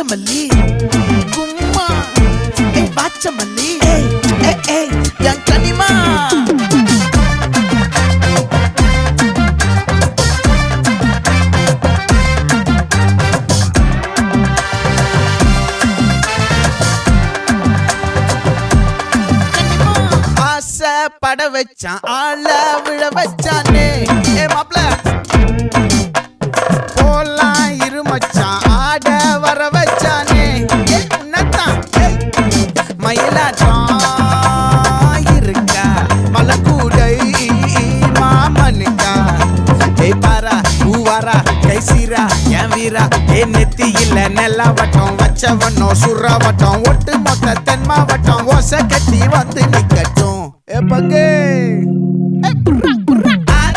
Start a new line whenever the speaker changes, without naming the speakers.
வாச்சமல்லி கும்மா வாச்சமல்லி என் கனிமா பட வச்சான் ஆள விழ வச்சானே மாப்ள போலாம் இருமச்சான் ஆட வர வச்சானே உன்னத்தான் மயிலாட்டம் இருக்கா மலக்கூடை மாமனுக்கா பாரா பூவாரா கைசீரா என் வீரா நெத்தி இல்ல நெல்லா வட்டம் வச்சவனோ சுறா வட்டம் ஒட்டு மொத்த தென் மாவட்டம் ஓசை கட்டி வந்து நிக்கட்டும் பங்கே